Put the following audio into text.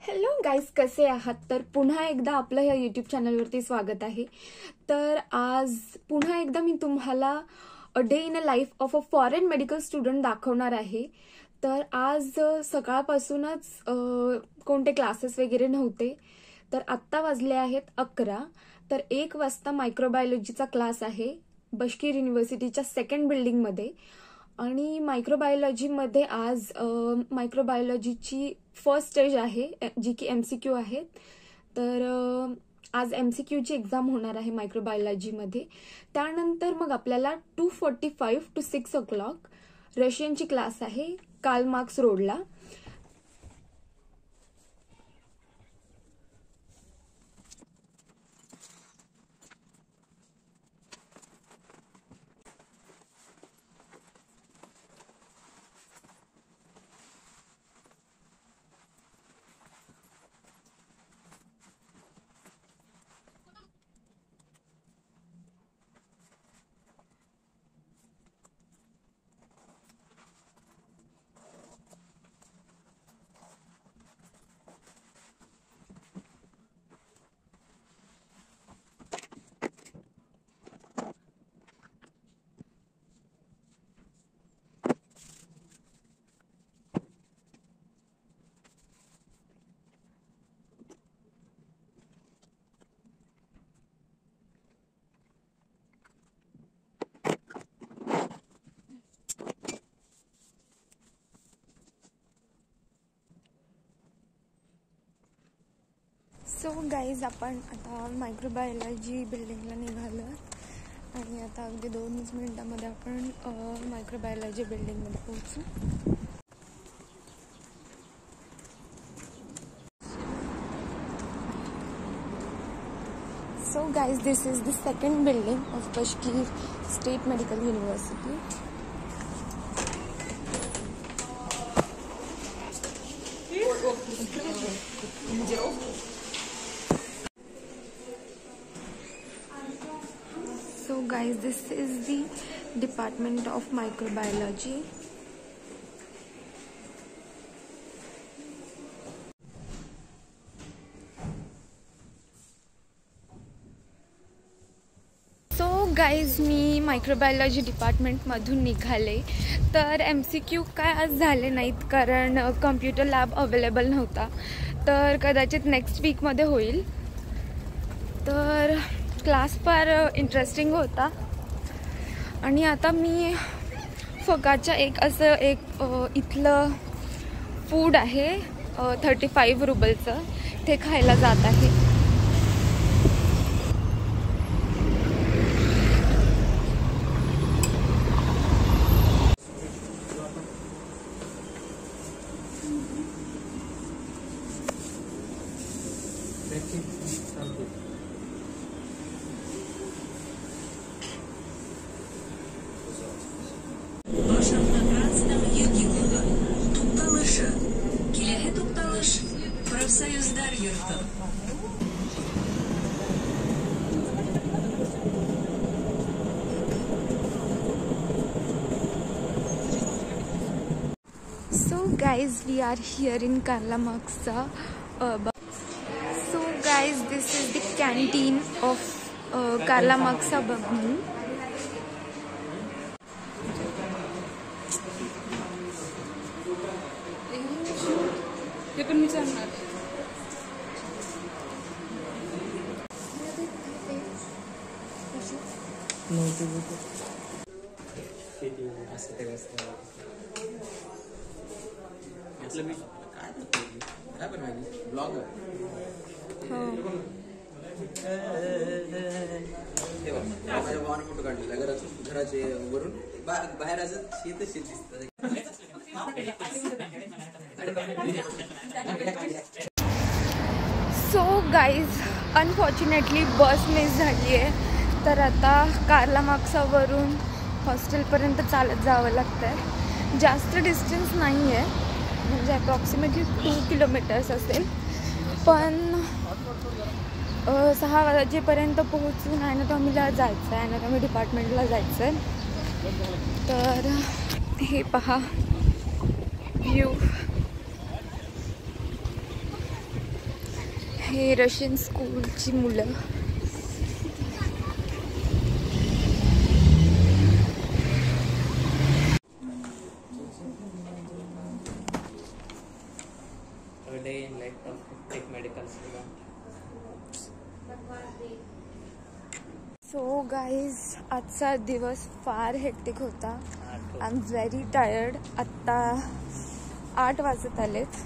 Hello guys, कसे आहात? तर पुन्हा एकदा आपलं या यूट्यूब चॅनलवरती स्वागत आहे. तर आज पुन्हा एकदा मी तुम्हाला a day in a life of a foreign medical student दाखवणार आहे. तर आज सकाळपासूनच कोणते क्लासेस वगैरे नव्हते. तर आत्ता वाजले आहेत 11. तर 1 वाजता मायक्रोबायोलॉजीचा क्लास आहे बशकीर युनिव्हर्सिटीच्या सेकंड बिल्डिंगमध्ये. आणि मायक्रोबायोलॉजीमध्ये आज मायक्रोबायोलॉजीची फर्स्ट स्टेज आहे जी की MCQ आहे. तर आज MCQची एक्झाम होणार आहे मायक्रोबायोलॉजीमध्ये. त्यानंतर मग आपल्याला 2:45 to 6 o'clock रशियनची क्लास आहे कार्ल मार्क्स रोडला. सो गाईज, आपण आता मायक्रोबायोलॉजी बिल्डिंगला निघालो आणि आता अगदी 2 मिनिटांमध्ये आपण मायक्रोबायोलॉजी बिल्डिंगमध्ये पोहोचू. So guys, this is the second building of Bashkir state medical university. So guys, this is the Department of Microbiology. So guys, मी मायक्रोबायोलॉजी डिपार्टमेंटमधून निघाले. तर MCQ काय आज झाले नाहीत कारण कम्प्युटर लॅब अवेलेबल नव्हता. तर कदाचित नेक्स्ट वीकमध्ये होईल. तर क्लास फार इंटरेस्टिंग होता. आणि आता मी फकाच्या एक इथलं फूड आहे 35 रुबलचं, ते खायला जात आहे. So guys, we are here in Karl Marx's so guys, this is the canteen of Karl Marx Bugni. ते पण मी सांगणार. काय बनवायची ब्लॉगर माझ्या भावाने फोटो काढलेला घराचे वरून बाहेर असं शेत दिसत. सो गाईज, अनफॉर्च्युनेटली बस मिस झाली आहे. तर आता कार्ल मार्क्सवरून हॉस्टेलपर्यंत चालत जावं लागतं आहे. जास्त डिस्टन्स नाही आहे, म्हणजे अप्रॉक्सिमेटली 2 किलोमीटर्स असेल. पण 6 वाजेपर्यंत पोहोचून ॲनाटॉमीला जायचं आहे, ॲनाटॉमी डिपार्टमेंटला जायचं आहे. तर हे पहा व्ह्यू. हे रशियन स्कूलची मुलं. डे इन लाईफ ऑफ एक मेडिकल स्टुडंट. सो गाईज, आजचा दिवस फार हेक्टिक होता. I am very tired. आत्ता 8 वाजत आलेत.